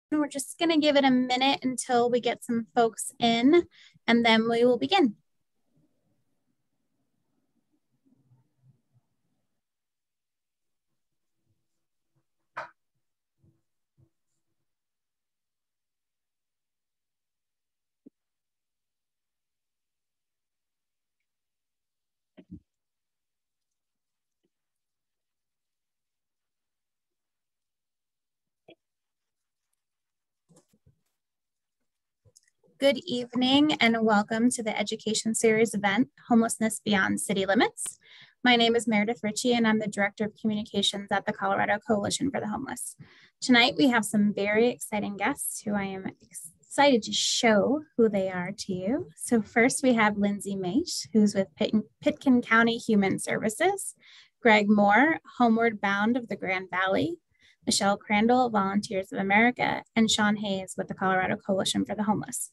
We're just going to give it a minute until we get some folks in, and then we will begin. Good evening and welcome to the Education Series event, Homelessness Beyond City Limits. My name is Meredith Ritchie and I'm the Director of Communications at the Colorado Coalition for the Homeless. Tonight we have some very exciting guests who I am excited to show who they are to you. So first we have Lindsay Mate, who's with Pitkin County Human Services, Greg Moore, Homeward Bound of the Grand Valley, Michelle Crandall, Volunteers of America, and Sean Hayes with the Colorado Coalition for the Homeless.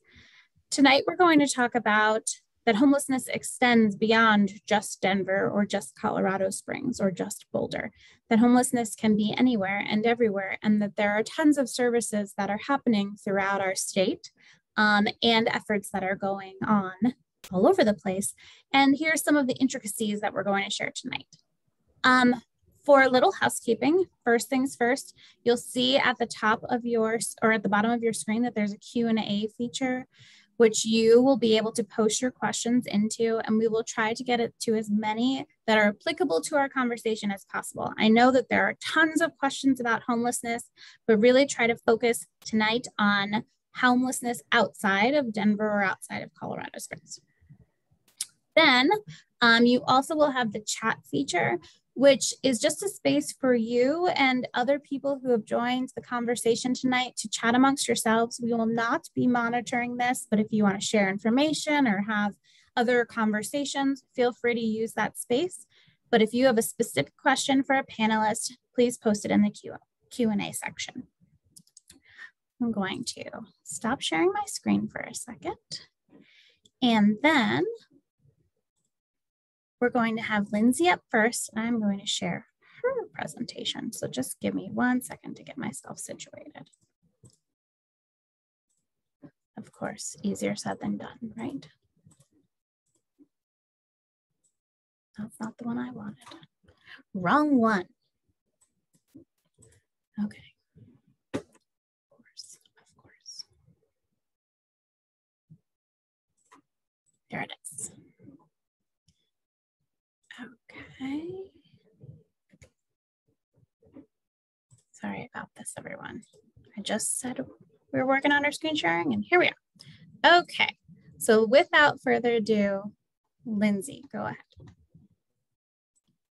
Tonight, we're going to talk about that homelessness extends beyond just Denver or just Colorado Springs or just Boulder, that homelessness can be anywhere and everywhere, and that there are tons of services that are happening throughout our state and efforts that are going on all over the place. And here's some of the intricacies that we're going to share tonight. For a little housekeeping, first things first, you'll see at the top of yours or at the bottom of your screen that there's a Q&A feature, which you will be able to post your questions into, and we will try to get it to as many that are applicable to our conversation as possible. I know that there are tons of questions about homelessness, but really try to focus tonight on homelessness outside of Denver or outside of Colorado Springs. Then you also will have the chat feature, which is just a space for you and other people who have joined the conversation tonight to chat amongst yourselves. We will not be monitoring this, but if you want to share information or have other conversations, feel free to use that space. But if you have a specific question for a panelist, please post it in the Q&A section. I'm going to stop sharing my screen for a second. And then we're going to have Lindsay up first. I'm going to share her presentation. So just give me 1 second to get myself situated. Of course, easier said than done, right? That's not the one I wanted. Wrong one. Okay. Of course. There it is. Okay. Sorry about this, everyone. I just said we were working on our screen sharing, and here we are. Okay, so without further ado, Lindsay, go ahead.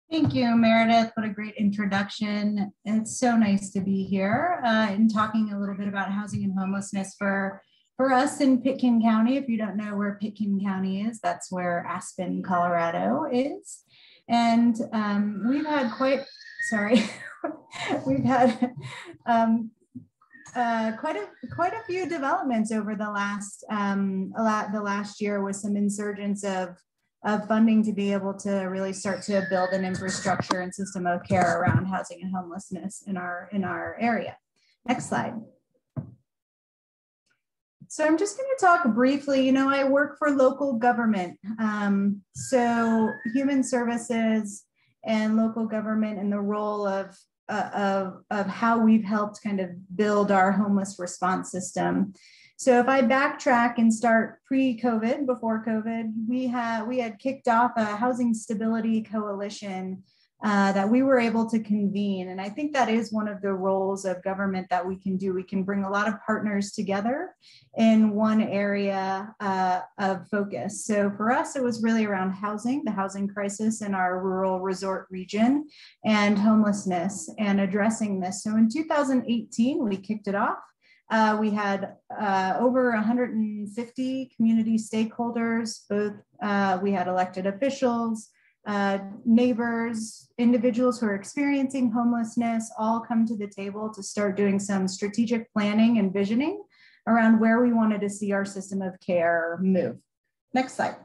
Thank you, Meredith. What a great introduction. It's so nice to be here and talking a little bit about housing and homelessness for us in Pitkin County. If you don't know where Pitkin County is, that's where Aspen, Colorado is. And we've had quite a few developments over the last year with some insurgence of funding to be able to really start to build an infrastructure and system of care around housing and homelessness in our area. Next slide. So I'm just going to talk briefly. You know, I work for local government. So human services and local government and the role of how we've helped kind of build our homeless response system. So if I backtrack and start pre-COVID, before COVID, we had kicked off a housing stability coalition that we were able to convene. And I think that is one of the roles of government that we can do. We can bring a lot of partners together in one area of focus. So for us, it was really around housing, the housing crisis in our rural resort region, and homelessness and addressing this. So in 2018, we kicked it off. We had over 150 community stakeholders, both we had elected officials, neighbors, individuals who are experiencing homelessness, all come to the table to start doing some strategic planning and visioning around where we wanted to see our system of care move. Next slide.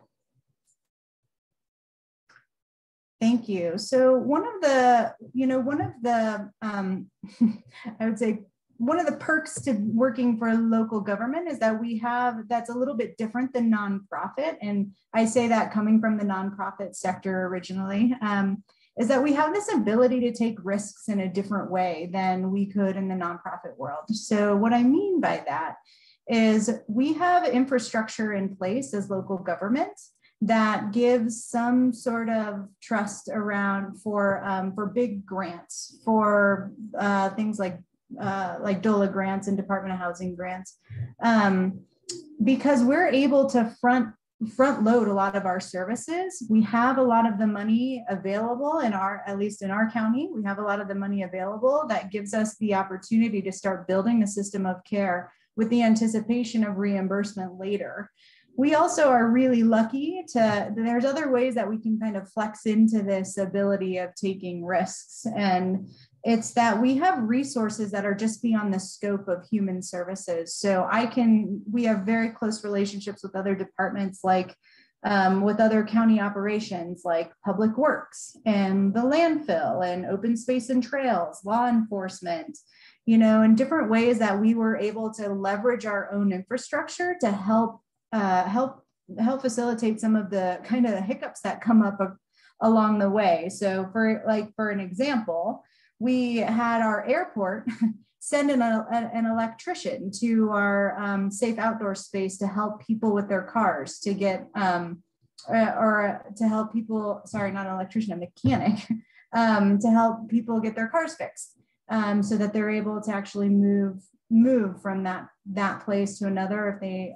Thank you. So one of the I would say one of the perks to working for local government is that we have, that's a little bit different than nonprofit. And I say that coming from the nonprofit sector originally, is that we have this ability to take risks in a different way than we could in the nonprofit world. So what I mean by that is we have infrastructure in place as local government that gives some sort of trust around for big grants, for things like DOLA grants and Department of Housing grants, because we're able to front load a lot of our services. We have a lot of the money available in at least in our county, we have a lot of the money available that gives us the opportunity to start building the system of care with the anticipation of reimbursement later. We also are really lucky there's other ways that we can kind of flex into this ability of taking risks. And it's that we have resources that are just beyond the scope of human services. So we have very close relationships with other departments, like with other county operations, like Public Works and the landfill and open space and trails, law enforcement, in different ways that we were able to leverage our own infrastructure to help facilitate some of the kind of the hiccups that come up along the way. So for an example, we had our airport send an electrician to our safe outdoor space to help people with their cars to get, or to help people, sorry, not an electrician, a mechanic, to help people get their cars fixed, so that they're able to actually move from that place to another if they,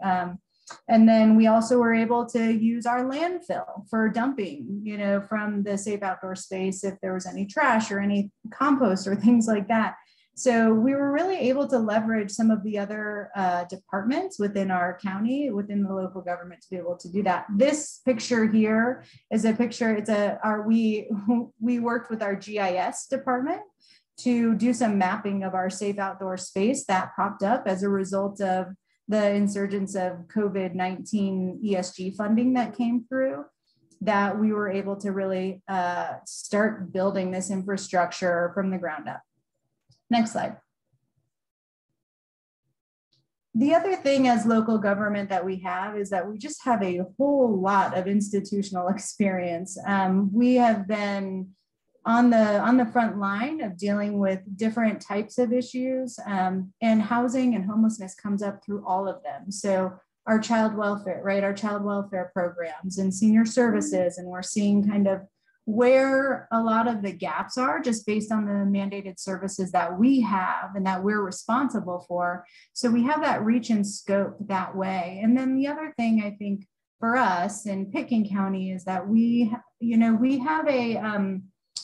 and then we also were able to use our landfill for dumping, from the safe outdoor space if there was any trash or any compost or things like that. So we were really able to leverage some of the other departments within our county, within the local government, to be able to do that. This picture here is a picture. We worked with our GIS department to do some mapping of our safe outdoor space that popped up as a result of the insurgence of COVID-19 ESG funding that came through, that we were able to really start building this infrastructure from the ground up. Next slide. The other thing as local government that we have is that we just have a whole lot of institutional experience. We have been on the front line of dealing with different types of issues, and housing and homelessness comes up through all of them. So our child welfare, right? Our child welfare programs and senior services, and we're seeing kind of where a lot of the gaps are just based on the mandated services that we have and that we're responsible for. So we have that reach and scope that way. And then the other thing I think for us in Pitkin County is that we have a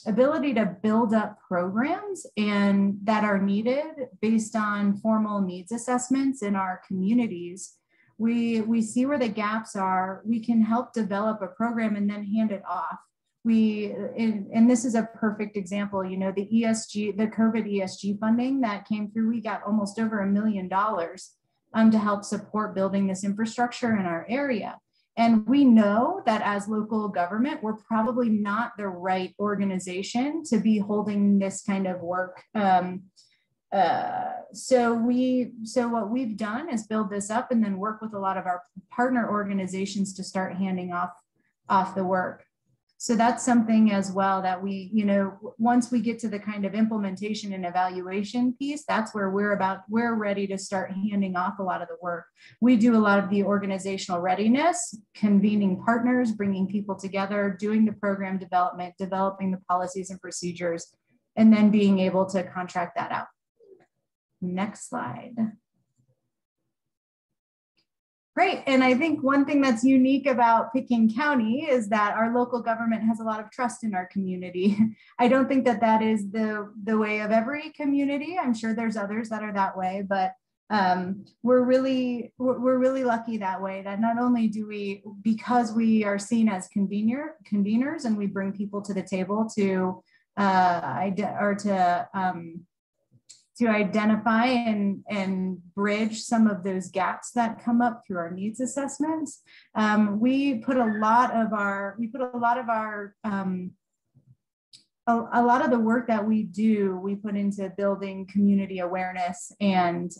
ability to build up programs and that are needed based on formal needs assessments in our communities. We see where the gaps are. We can help develop a program and then hand it off. And this is a perfect example, the COVID ESG funding that came through, we got almost over $1 million to help support building this infrastructure in our area. And we know that as local government, we're probably not the right organization to be holding this kind of work. So what we've done is build this up and then work with a lot of our partner organizations to start handing off the work. So that's something as well that we, once we get to the kind of implementation and evaluation piece, that's where we're ready to start handing off a lot of the work. We do a lot of the organizational readiness, convening partners, bringing people together, doing the program development, developing the policies and procedures, and then being able to contract that out. Next slide. Great. And I think one thing that's unique about Pitkin County is that our local government has a lot of trust in our community. I don't think that is the way of every community. I'm sure there's others that are that way, but we're really lucky that way, that not only do we, because we are seen as conveners and we bring people to the table to identify and bridge some of those gaps that come up through our needs assessments. We put a lot of our a lot of the work that we do, we put into building community awareness and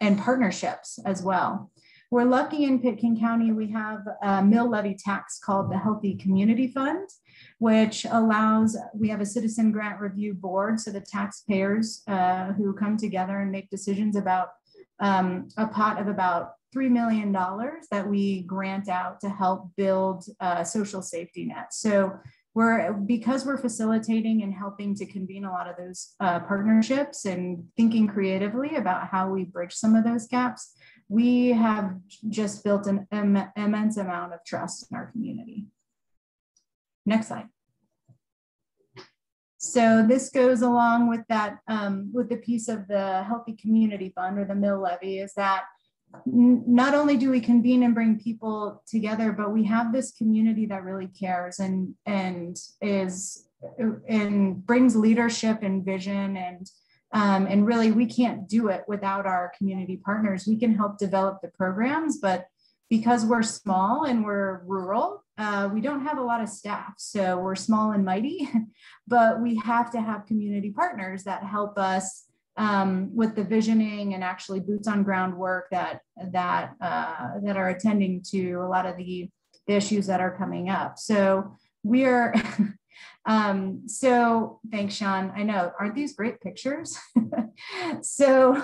partnerships as well. We're lucky in Pitkin County, we have a mill levy tax called the Healthy Community Fund, which allows, we have a citizen grant review board. So the taxpayers who come together and make decisions about a pot of about $3 million that we grant out to help build a social safety net. So because we're facilitating and helping to convene a lot of those partnerships and thinking creatively about how we bridge some of those gaps, we have just built an immense amount of trust in our community. Next slide. So this goes along with that, with the piece of the Healthy Community Fund or the mill levy, is that not only do we convene and bring people together, but we have this community that really cares and brings leadership and vision, and really we can't do it without our community partners. We can help develop the programs, but because we're small and we're rural, we don't have a lot of staff. So we're small and mighty, but we have to have community partners that help us with the visioning and actually boots on ground work that are attending to a lot of the issues that are coming up. So we're, so thanks, Sean. I know, aren't these great pictures? So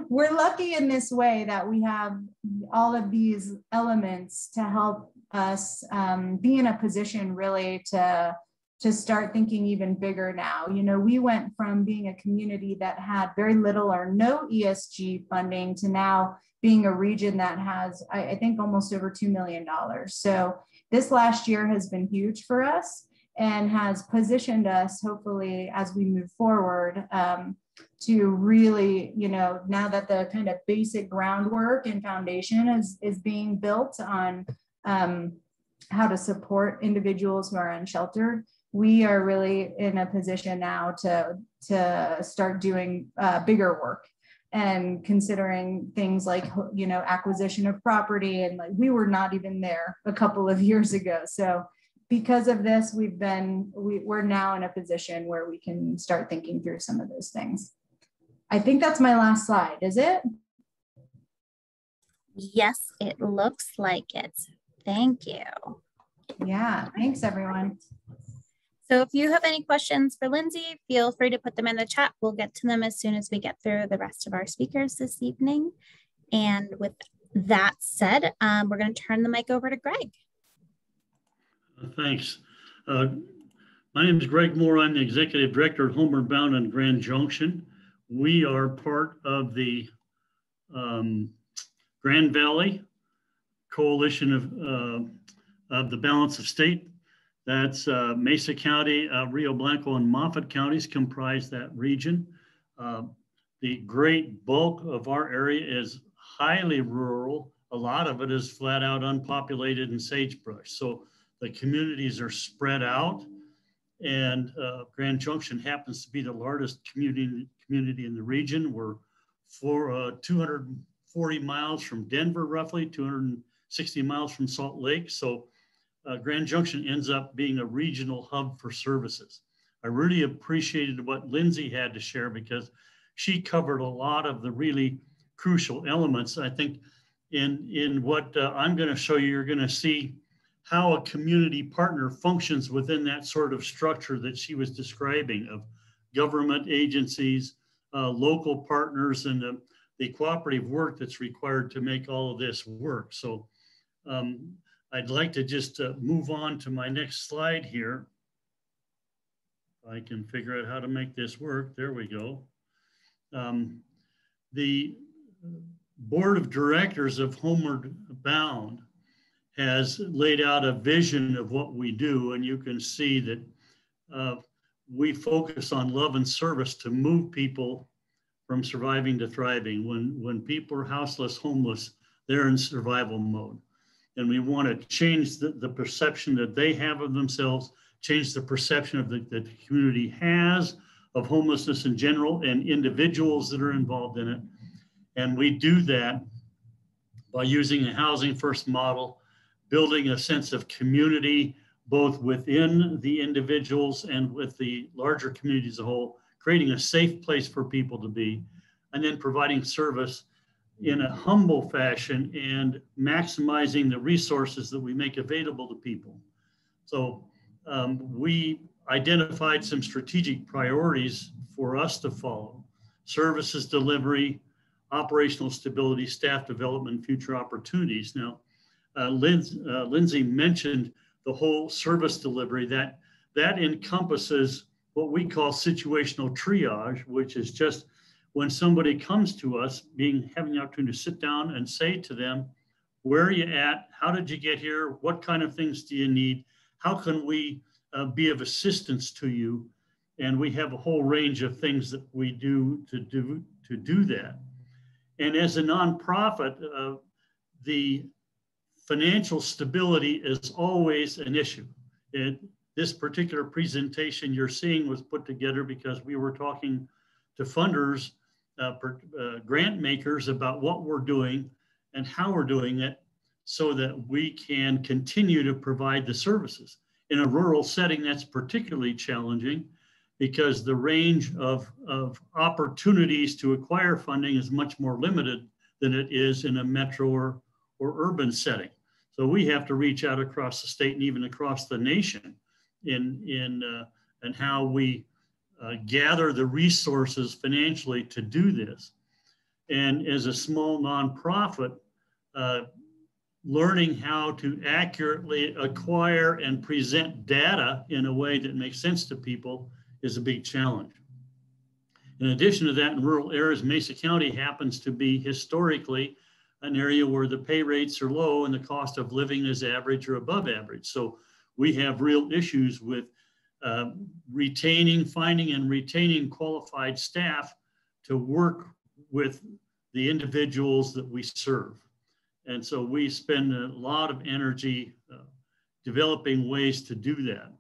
we're lucky in this way that we have all of these elements to help us be in a position really to start thinking even bigger now. You know, we went from being a community that had very little or no ESG funding to now being a region that has, I think, almost over $2 million. So this last year has been huge for us and has positioned us, hopefully, as we move forward, to really, you know, now that the kind of basic groundwork and foundation is being built on how to support individuals who are unsheltered, we are really in a position now to start doing bigger work and considering things like, you know, acquisition of property. And like, we were not even there a couple of years ago. So because of this, we're now in a position where we can start thinking through some of those things. I think that's my last slide, is it? Yes, it looks like it. Thank you. Yeah, thanks everyone. So if you have any questions for Lindsay, feel free to put them in the chat. We'll get to them as soon as we get through the rest of our speakers this evening. And with that said, we're going to turn the mic over to Greg. Thanks. My name is Greg Moore. I'm the Executive Director of Homeward Bound and Grand Junction. We are part of the Grand Valley Coalition of the Balance of State. That's Mesa County, Rio Blanco, and Moffat counties comprise that region. The great bulk of our area is highly rural. A lot of it is flat out unpopulated and sagebrush. So the communities are spread out, and Grand Junction happens to be the largest community in the region. We're 240 miles from Denver, roughly 260 miles from Salt Lake. So Grand Junction ends up being a regional hub for services. I really appreciated what Lindsay had to share because she covered a lot of the really crucial elements. I think in what I'm going to show you, you're going to see how a community partner functions within that sort of structure that she was describing of government agencies, local partners, and the cooperative work that's required to make all of this work. So I'd like to just move on to my next slide here. If I can figure out how to make this work. There we go. The Board of Directors of Homeward Bound has laid out a vision of what we do, and you can see that we focus on love and service to move people from surviving to thriving. When people are houseless, homeless, they're in survival mode. And we want to change the perception that they have of themselves, change the perception of that the community has of homelessness in general and individuals that are involved in it. And we do that by using a housing first model, building a sense of community both within the individuals and with the larger community as a whole, creating a safe place for people to be, and then providing service in a humble fashion and maximizing the resources that we make available to people. So we identified some strategic priorities for us to follow: services delivery, operational stability, staff development, future opportunities. Now, Lindsay mentioned the whole service delivery. That encompasses what we call situational triage, which is just when somebody comes to us, having the opportunity to sit down and say to them, where are you at? How did you get here? What kind of things do you need? How can we be of assistance to you? And we have a whole range of things that we do to do that. And as a nonprofit, the financial stability is always an issue. This particular presentation you're seeing was put together because we were talking to funders, grant makers, about what we're doing and how we're doing it so that we can continue to provide the services. In a rural setting, that's particularly challenging because the range of opportunities to acquire funding is much more limited than it is in a metro or urban setting. So we have to reach out across the state and even across the nation in how we gather the resources financially to do this. And as a small nonprofit, learning how to accurately acquire and present data in a way that makes sense to people is a big challenge. In addition to that, in rural areas, Mesa County happens to be historically an area where the pay rates are low and the cost of living is average or above average. So we have real issues with finding and retaining qualified staff to work with the individuals that we serve. And so we spend a lot of energy developing ways to do that.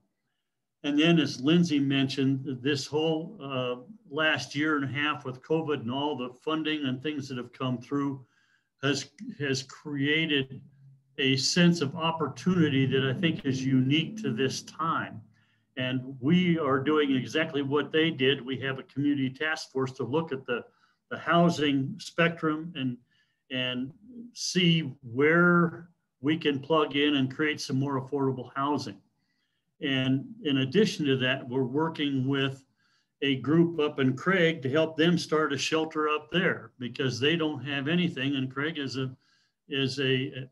And then, as Lindsay mentioned, this whole last year and a half with COVID and all the funding and things that have come through has created a sense of opportunity that I think is unique to this time. And we are doing exactly what they did. We have a community task force to look at the housing spectrum and see where we can plug in and create some more affordable housing. And in addition to that, we're working with a group up in Craig to help them start a shelter up there because they don't have anything. And Craig is a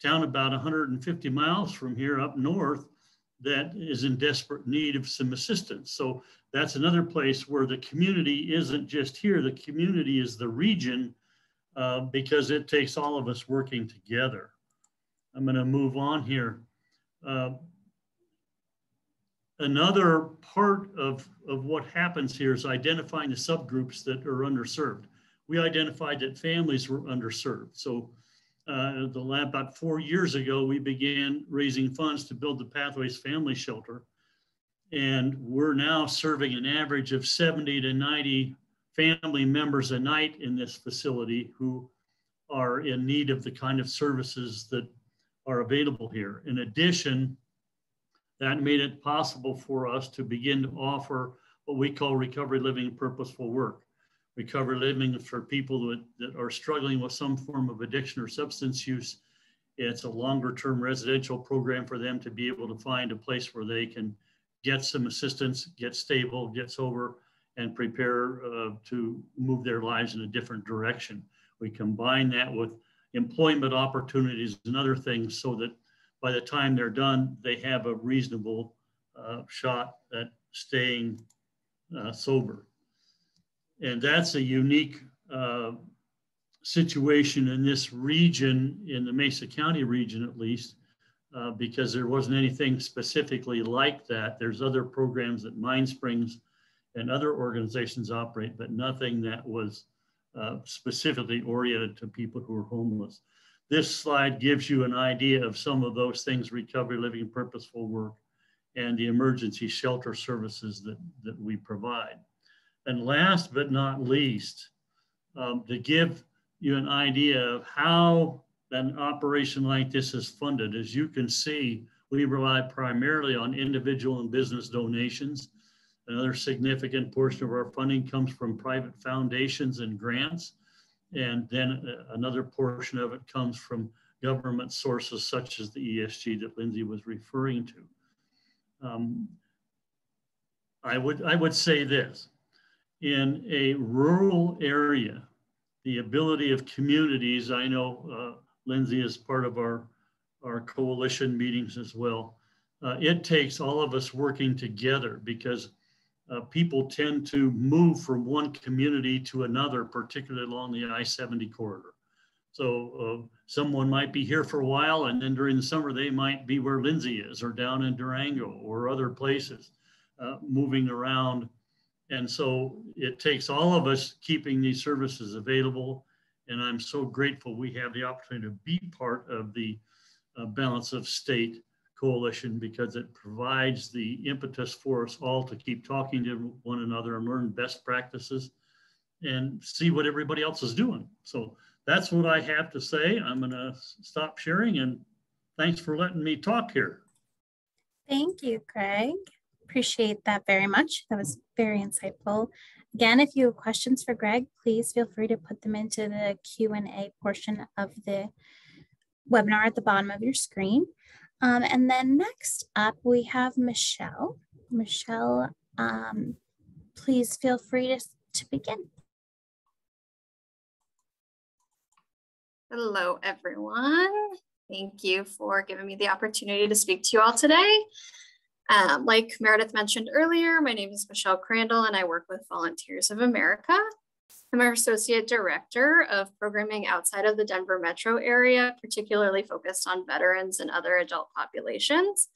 town about 150 miles from here up north that is in desperate need of some assistance. So that's another place where the community isn't just here, the community is the region because it takes all of us working together. I'm gonna move on here. Another part of what happens here is identifying the subgroups that are underserved. We identified that families were underserved. So about 4 years ago, we began raising funds to build the Pathways Family Shelter. And we're now serving an average of 70 to 90 family members a night in this facility who are in need of the kind of services that are available here. In addition, that made it possible for us to begin to offer what we call recovery living purposeful work. Recovery living for people that are struggling with some form of addiction or substance use. It's a longer term residential program for them to be able to find a place where they can get some assistance, get stable, get sober, and prepare to move their lives in a different direction. We combine that with employment opportunities and other things so that by the time they're done, they have a reasonable shot at staying sober. And that's a unique situation in this region, in the Mesa County region at least, because there wasn't anything specifically like that. There's other programs that Mind Springs and other organizations operate, but nothing that was specifically oriented to people who are homeless. This slide gives you an idea of some of those things: recovery, living, purposeful work, and the emergency shelter services that we provide. And last but not least, to give you an idea of how an operation like this is funded, as you can see, We rely primarily on individual and business donations. Another significant portion of our funding comes from private foundations and grants. And then another portion of it comes from government sources such as the ESG that Lindsay was referring to. I would say this, in a rural area, the ability of communities, I know Lindsay is part of our coalition meetings as well. It takes all of us working together because people tend to move from one community to another, particularly along the I-70 corridor. So someone might be here for a while, and then during the summer, they might be where Lindsay is, or down in Durango, or other places, moving around. And so it takes all of us keeping these services available. And I'm so grateful we have the opportunity to be part of the Balance of State Coalition, because it provides the impetus for us all to keep talking to one another and learn best practices and see what everybody else is doing. So that's what I have to say. I'm going to stop sharing, and thanks for letting me talk here. Thank you, Greg. Appreciate that very much. That was very insightful. Again, if you have questions for Greg, please feel free to put them into the Q&A portion of the webinar at the bottom of your screen. And then next up, we have Michelle. Michelle, please feel free to begin. Hello, everyone. Thank you for giving me the opportunity to speak to you all today. Like Meredith mentioned earlier, my name is Michelle Crandall, and I work with Volunteers of America. I'm our Associate Director of Programming outside of the Denver metro area, particularly focused on veterans and other adult populations.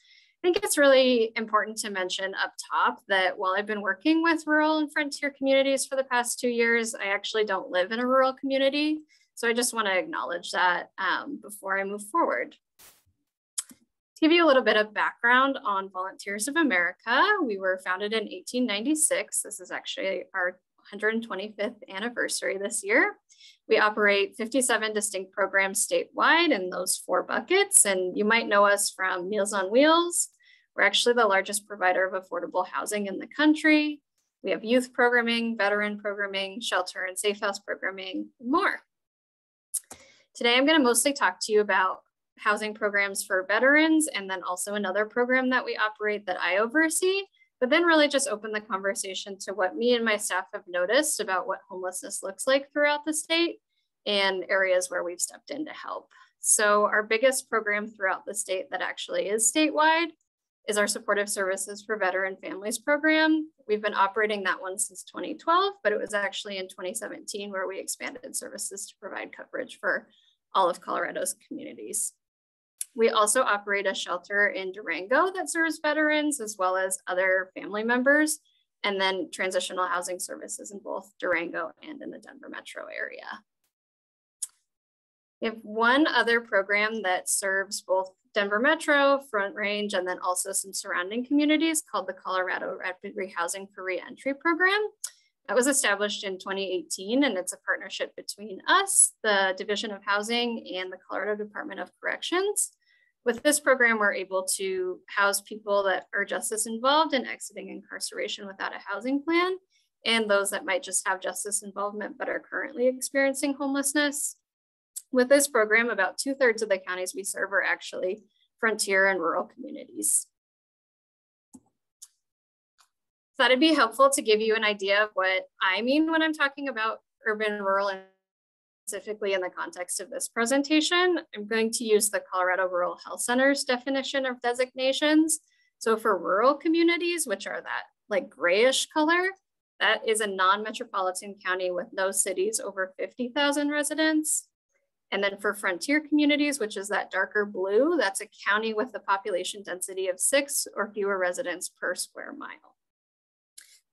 I think it's really important to mention up top that while I've been working with rural and frontier communities for the past 2 years, I actually don't live in a rural community. So I just want to acknowledge that before I move forward. To give you a little bit of background on Volunteers of America, we were founded in 1896. This is actually our 125th anniversary this year. We operate 57 distinct programs statewide in those 4 buckets. And you might know us from Meals on Wheels. We're actually the largest provider of affordable housing in the country. We have youth programming, veteran programming, shelter and safe house programming, and more. Today, I'm going to mostly talk to you about housing programs for veterans, and then also another program that we operate that I oversee, but then really just open the conversation to what me and my staff have noticed about what homelessness looks like throughout the state and areas where we've stepped in to help. So our biggest program throughout the state that actually is statewide is our Supportive Services for Veteran Families program. We've been operating that one since 2012, but it was actually in 2017 where we expanded services to provide coverage for all of Colorado's communities. We also operate a shelter in Durango that serves veterans as well as other family members, and then transitional housing services in both Durango and in the Denver metro area. We have one other program that serves both Denver Metro, Front Range, and then also some surrounding communities called the Colorado Rapid Rehousing for Reentry program. That was established in 2018, and it's a partnership between us, the Division of Housing, and the Colorado Department of Corrections. With this program, we're able to house people that are justice involved and exiting incarceration without a housing plan, and those that might just have justice involvement but are currently experiencing homelessness. With this program, about 2/3 of the counties we serve are actually frontier and rural communities. Thought it'd be helpful to give you an idea of what I mean when I'm talking about urban, rural, and specifically in the context of this presentation. I'm going to use the Colorado Rural Health Center's definition of designations. So for rural communities, which are that like grayish color, that is a non-metropolitan county with no cities over 50,000 residents. And then for frontier communities, which is that darker blue, that's a county with a population density of 6 or fewer residents per square mile.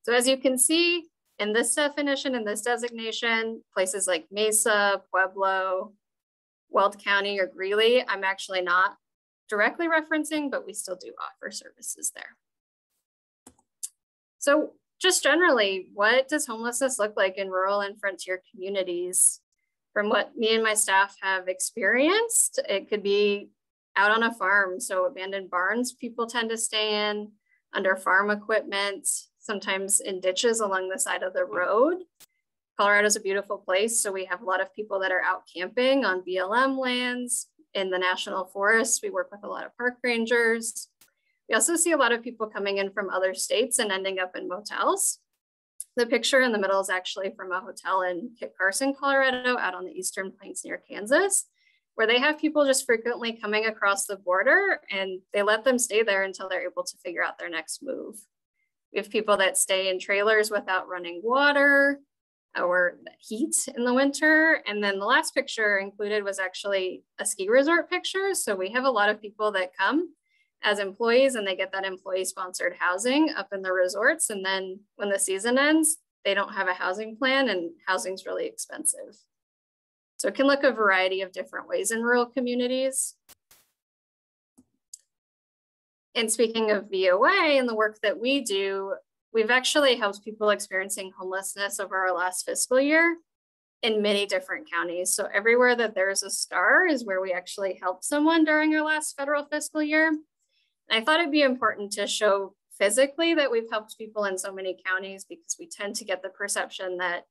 So as you can see, in this definition, in this designation, places like Mesa, Pueblo, Weld County, or Greeley, I'm actually not directly referencing, but we still do offer services there. So just generally, what does homelessness look like in rural and frontier communities? From what me and my staff have experienced, it could be out on a farm. So abandoned barns people tend to stay in, under farm equipment, sometimes in ditches along the side of the road. Colorado is a beautiful place, so we have a lot of people that are out camping on BLM lands. In the national forests, we work with a lot of park rangers. We also see a lot of people coming in from other states and ending up in motels. The picture in the middle is actually from a hotel in Kit Carson, Colorado, out on the Eastern Plains near Kansas, where they have people just frequently coming across the border and they let them stay there until they're able to figure out their next move. We have people that stay in trailers without running water or heat in the winter. And then the last picture included was actually a ski resort picture. So we have a lot of people that come as employees and they get that employee sponsored housing up in the resorts. And then when the season ends, they don't have a housing plan and housing's really expensive. So it can look a variety of different ways in rural communities. And speaking of VOA and the work that we do, we've actually helped people experiencing homelessness over our last fiscal year in many different counties. So everywhere that there's a star is where we actually helped someone during our last federal fiscal year. And I thought it'd be important to show physically that we've helped people in so many counties, because we tend to get the perception that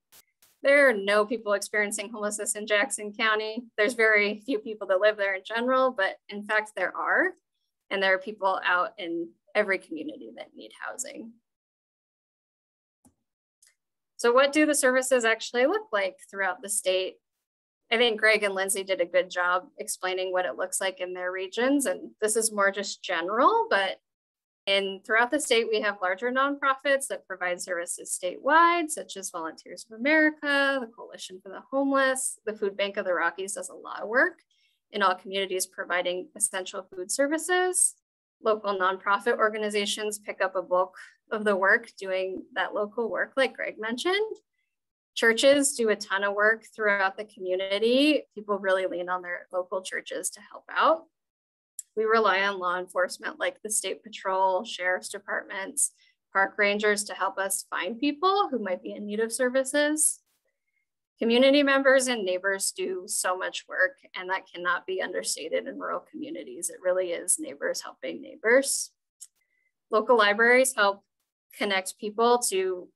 there are no people experiencing homelessness in Jackson County. There's very few people that live there in general, but in fact there are. And there are people out in every community that need housing. So what do the services actually look like throughout the state? I think Greg and Lindsay did a good job explaining what it looks like in their regions. And this is more just general, but throughout the state, we have larger nonprofits that provide services statewide, such as Volunteers of America, the Coalition for the Homeless. The Food Bank of the Rockies does a lot of work in all communities providing essential food services. Local nonprofit organizations pick up a bulk of the work doing that local work, like Greg mentioned. Churches do a ton of work throughout the community. People really lean on their local churches to help out. We rely on law enforcement like the State Patrol, sheriff's departments, park rangers to help us find people who might be in need of services. Community members and neighbors do so much work, and that cannot be understated in rural communities. It really is neighbors helping neighbors. Local libraries help connect people to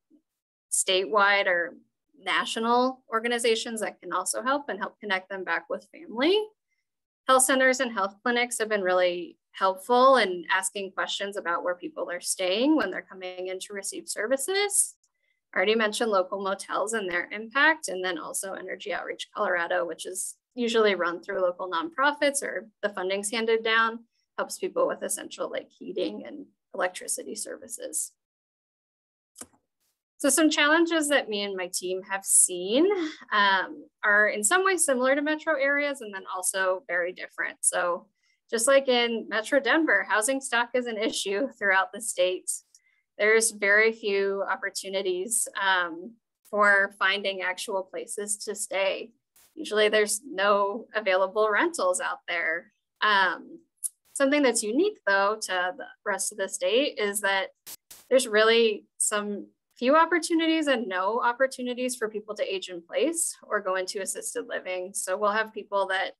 statewide or national organizations that can also help and help connect them back with family. Health centers and health clinics have been really helpful in asking questions about where people are staying when they're coming in to receive services. I already mentioned local motels and their impact, and then also Energy Outreach Colorado, which is usually run through local nonprofits or the funding's handed down, helps people with essential like heating and electricity services. So some challenges that me and my team have seen are in some ways similar to metro areas and then also very different. So just like in Metro Denver, housing stock is an issue throughout the state. There's very few opportunities for finding actual places to stay. Usually there's no available rentals out there. Something that's unique though to the rest of the state is that there's really some few opportunities and no opportunities for people to age in place or go into assisted living. So we'll have people that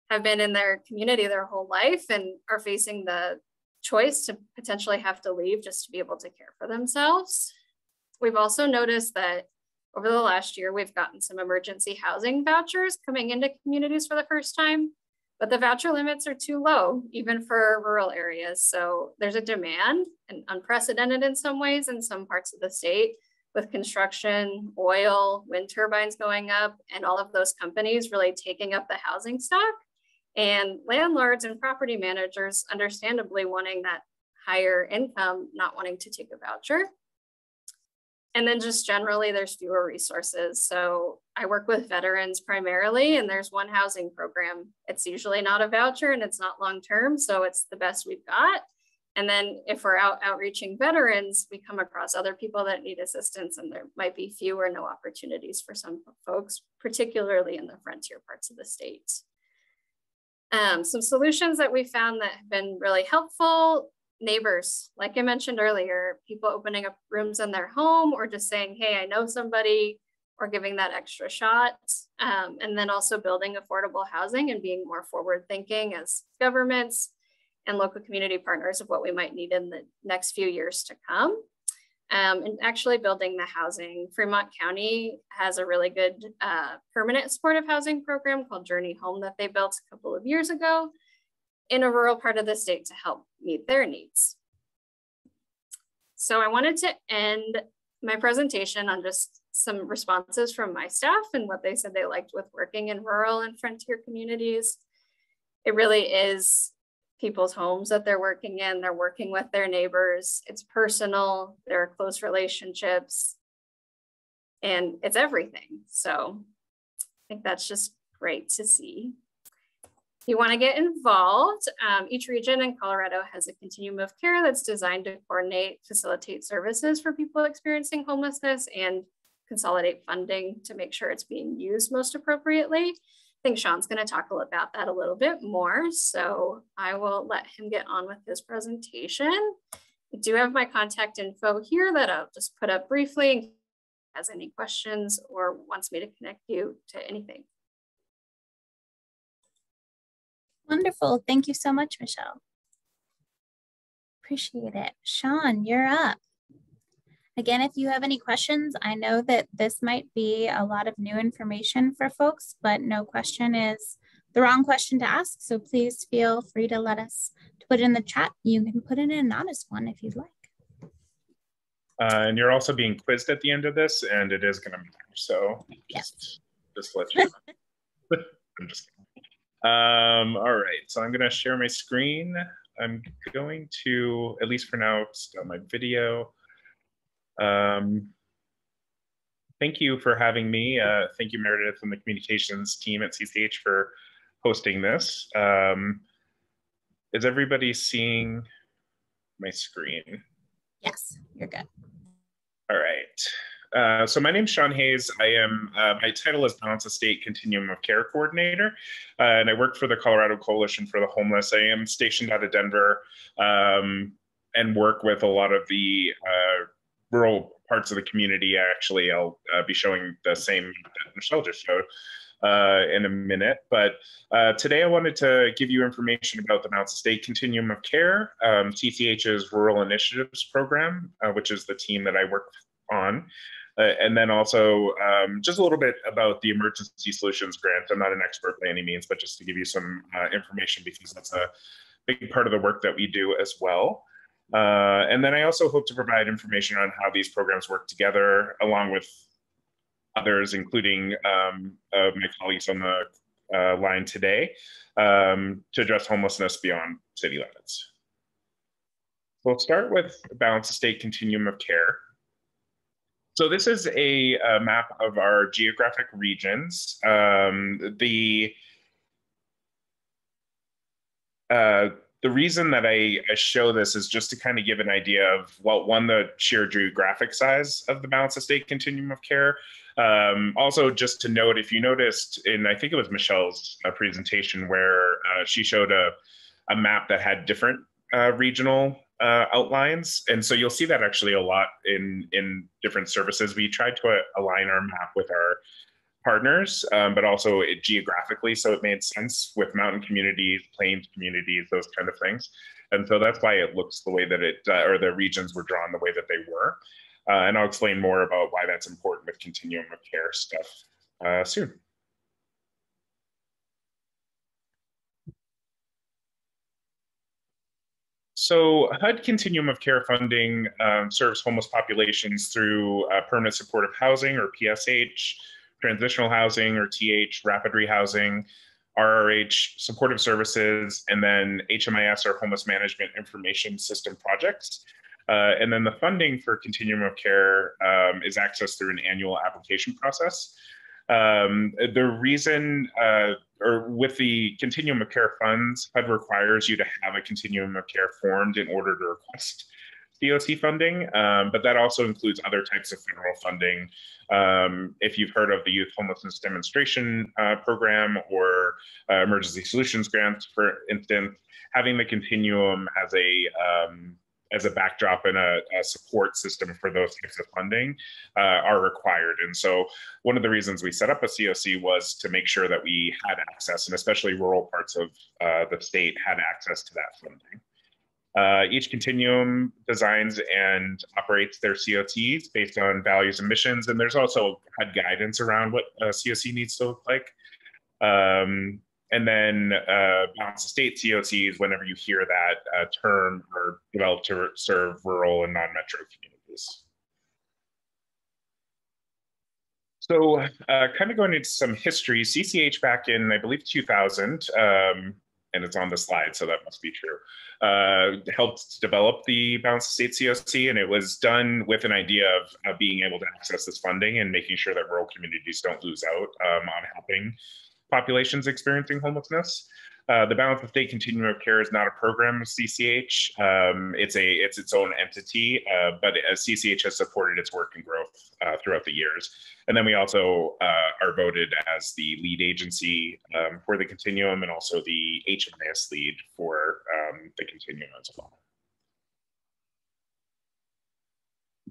have been in their community their whole life and are facing the choice to potentially have to leave just to be able to care for themselves. We've also noticed that over the last year, we've gotten some emergency housing vouchers coming into communities for the first time, but the voucher limits are too low, even for rural areas. So there's a demand, and unprecedented in some ways in some parts of the state, with construction, oil, wind turbines going up, and all of those companies really taking up the housing stock. And landlords and property managers understandably wanting that higher income, not wanting to take a voucher. And then just generally there's fewer resources. So I work with veterans primarily, and there's one housing program. It's usually not a voucher and it's not long-term, so it's the best we've got. And then if we're out outreaching veterans, we come across other people that need assistance, and there might be few or no opportunities for some folks, particularly in the frontier parts of the state. Some solutions that we found that have been really helpful: neighbors, like I mentioned earlier, people opening up rooms in their home or just saying, hey, I know somebody, or giving that extra shot. And then also building affordable housing and being more forward thinking as governments and local community partners of what we might need in the next few years to come. And actually building the housing. Fremont County has a really good permanent supportive housing program called Journey Home that they built a couple of years ago in a rural part of the state to help meet their needs. So I wanted to end my presentation on just some responses from my staff and what they said they liked with working in rural and frontier communities. It really is people's homes that they're working in. They're working with their neighbors. It's personal, there are close relationships, and it's everything. So I think that's just great to see. If you want to get involved, each region in Colorado has a continuum of care that's designed to coordinate, facilitate services for people experiencing homelessness and consolidate funding to make sure it's being used most appropriately. I think Sean's going to talk about that a little bit more, so I will let him get on with his presentation. I do have my contact info here that I'll just put up briefly in case he has any questions or wants me to connect you to anything. Wonderful. Thank you so much, Michelle. Appreciate it. Sean, you're up. Again, if you have any questions, I know that this might be a lot of new information for folks, but no question is the wrong question to ask. So please feel free to let us put it in the chat. You can put in an honest one if you'd like. And you're also being quizzed at the end of this, and it is going to matter. So just let you know. I'm just kidding. All right, so I'm going to share my screen. I'm going to, at least for now, start my video. Thank you for having me. Thank you, Meredith, and the communications team at CCH for hosting this. Is everybody seeing my screen? Yes, you're good. All right. So my name's Sean Hayes. I am, my title is Balance of State Continuum of Care Coordinator, and I work for the Colorado Coalition for the Homeless. I am stationed out of Denver and work with a lot of the rural parts of the community. Actually, I'll be showing the same that Michelle just showed in a minute. But today I wanted to give you information about the Balance of State Continuum of Care, TCH's Rural Initiatives Program, which is the team that I work on. And then also just a little bit about the Emergency Solutions Grant. I'm not an expert by any means, but just to give you some information, because that's a big part of the work that we do as well. And then I also hope to provide information on how these programs work together, along with others, including my colleagues on the line today, to address homelessness beyond city limits. So we'll start with Balance of State Continuum of Care. So this is a map of our geographic regions. The reason that I show this is just to kind of give an idea of, well, one, the sheer geographic size of the Balance of State Continuum of Care. Also, just to note, if you noticed in, I think it was Michelle's presentation, where she showed a map that had different regional outlines. And so you'll see that actually a lot in different services. We tried to align our map with our partners, but also geographically, so it made sense with mountain communities, plains communities, those kind of things. And so that's why it looks the way that it, or the regions were drawn the way that they were. And I'll explain more about why that's important with continuum of care stuff soon. So HUD Continuum of Care funding serves homeless populations through permanent supportive housing, or PSH, transitional housing, or TH, rapid rehousing, RRH, supportive services, and then HMIS, or homeless management information system projects. And then the funding for continuum of care is accessed through an annual application process. The reason, or with the continuum of care funds, HUD requires you to have a continuum of care formed in order to request DOT funding, but that also includes other types of federal funding. If you've heard of the Youth Homelessness Demonstration Program or Emergency Solutions Grants, for instance, having the continuum as as a backdrop and a support system for those types of funding are required. And so one of the reasons we set up a COC was to make sure that we had access, and especially rural parts of the state had access to that funding. Each continuum designs and operates their COCs based on values and missions, and there's also HUD guidance around what a COC needs to look like. And then balance of state COCs, whenever you hear that term, are developed to serve rural and non-metro communities. So kind of going into some history, CCH back in, I believe, 2000, and it's on the slide, so that must be true, helped develop the balance of state COC, and it was done with an idea of being able to access this funding and making sure that rural communities don't lose out on helping populations experiencing homelessness. The balance of state continuum of care is not a program of CCH. It's its own entity, but as CCH has supported its work and growth throughout the years. And then we also are voted as the lead agency for the continuum, and also the HMIS lead for the continuum as well.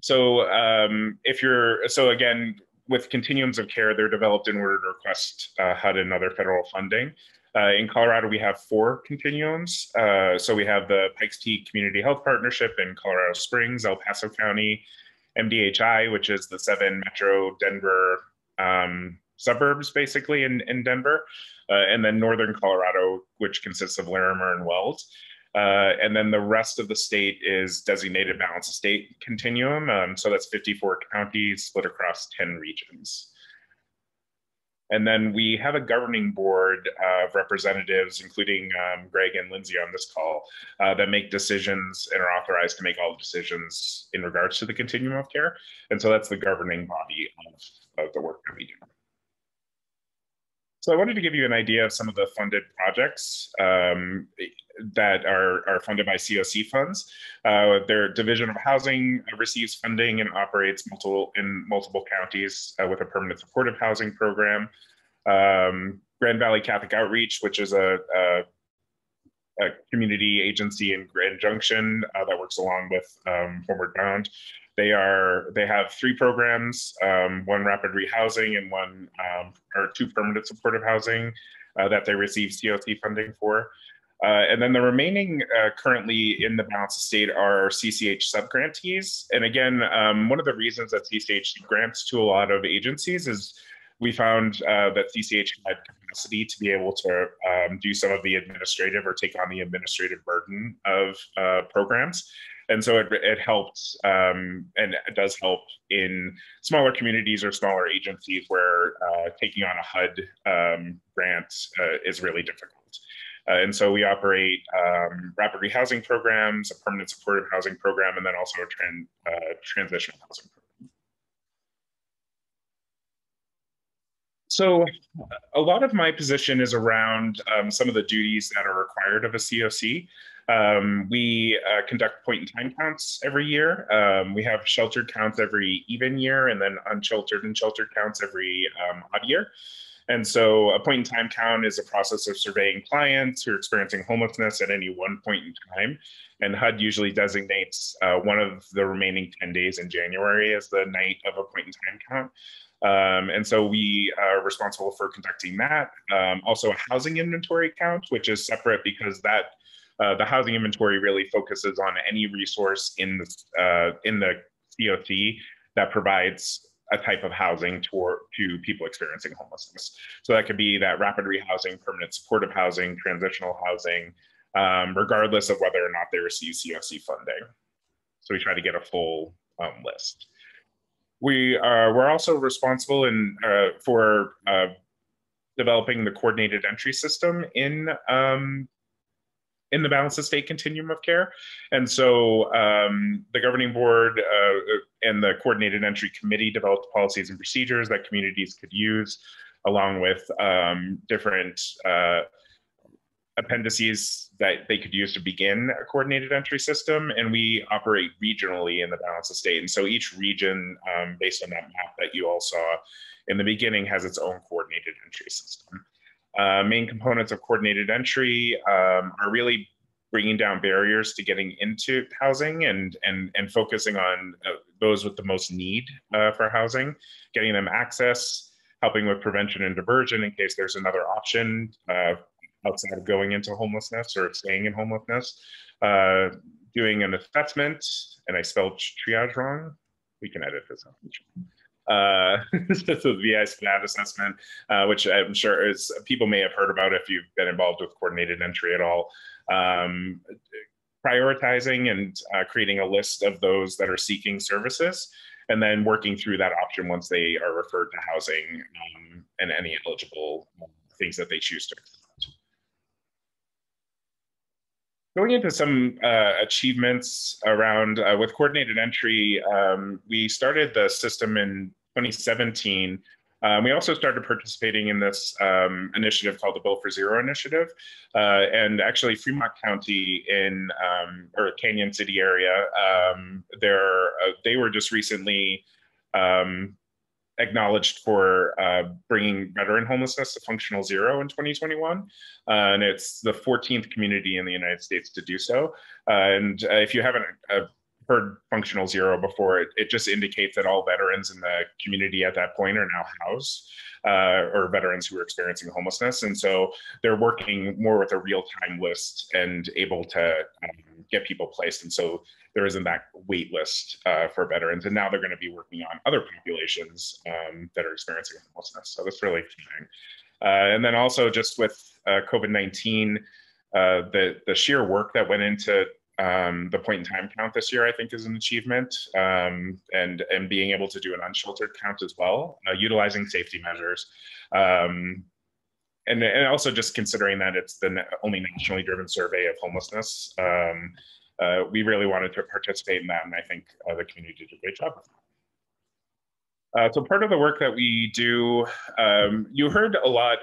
So again, with continuums of care, they're developed in order to request HUD and other federal funding. In Colorado, we have 4 continuums. So we have the Pikes Peak Community Health Partnership in Colorado Springs, El Paso County, MDHI, which is the 7 metro Denver suburbs, basically, in Denver, and then Northern Colorado, which consists of Larimer and Weld. And then the rest of the state is designated balance of state continuum. So that's 54 counties split across 10 regions. And then we have a governing board of representatives, including Greg and Lindsay on this call, that make decisions and are authorized to make all decisions in regards to the continuum of care. And so that's the governing body of the work that we do. So I wanted to give you an idea of some of the funded projects that are funded by COC funds. Their Division of Housing receives funding and operates in multiple counties with a permanent supportive housing program. Grand Valley Catholic Outreach, which is a community agency in Grand Junction that works along with Homeward Bound. They have 3 programs, 1 rapid rehousing and 2 permanent supportive housing that they receive COC funding for. And then the remaining currently in the balance of state are CCH subgrantees. And again, one of the reasons that CCH grants to a lot of agencies is we found that CCH had capacity to be able to do some of the administrative or take on the administrative burden of programs. And so it helps, and it does help in smaller communities or smaller agencies where taking on a HUD grant is really difficult. And so we operate rapid rehousing programs, a permanent supportive housing program, and then also a transitional housing program. So a lot of my position is around some of the duties that are required of a COC. We conduct point-in-time counts every year. We have sheltered counts every even year, and then unsheltered and sheltered counts every odd year. And so a point-in-time count is a process of surveying clients who are experiencing homelessness at any one point in time. And HUD usually designates one of the remaining 10 days in January as the night of a point-in-time count. And so we are responsible for conducting that. Also a housing inventory count, which is separate because the housing inventory really focuses on any resource in the COC that provides a type of housing to people experiencing homelessness. So that could be that rapid rehousing, permanent supportive housing, transitional housing, regardless of whether or not they receive COC funding. So we try to get a full list. We're also responsible for developing the coordinated entry system in the balance of state continuum of care. And so the governing board and the coordinated entry committee developed policies and procedures that communities could use, along with different appendices that they could use to begin a coordinated entry system. And we operate regionally in the balance of state. And so each region, based on that map that you all saw in the beginning, has its own coordinated entry system. Main components of coordinated entry are really bringing down barriers to getting into housing and focusing on those with the most need for housing, getting them access, helping with prevention and diversion in case there's another option outside of going into homelessness or staying in homelessness, doing an assessment, and I spelled triage wrong. We can edit this out. So the VI SPAT assessment, which I'm sure is people may have heard about if you've been involved with coordinated entry at all. Prioritizing and creating a list of those that are seeking services, and then working through that option once they are referred to housing and any eligible things that they choose to accept. Going into some achievements around with coordinated entry, we started the system in 2017. We also started participating in this initiative called the Built for Zero initiative. And actually Fremont County in, or Canyon City area, they were just recently acknowledged for bringing veteran homelessness to functional zero in 2021. And it's the 14th community in the United States to do so. And if you haven't heard functional zero before, it just indicates that all veterans in the community at that point are now housed, or veterans who are experiencing homelessness. And so they're working more with a real-time list and able to get people placed. And so there isn't that wait list for veterans. And now they're going to be working on other populations that are experiencing homelessness. So that's really exciting. And then also just with COVID-19, the sheer work that went into the point in time count this year, I think, is an achievement, and being able to do an unsheltered count as well, utilizing safety measures, and also just considering that it's the only nationally driven survey of homelessness. We really wanted to participate in that, and I think the community did a great job with that. So part of the work that we do, you heard a lot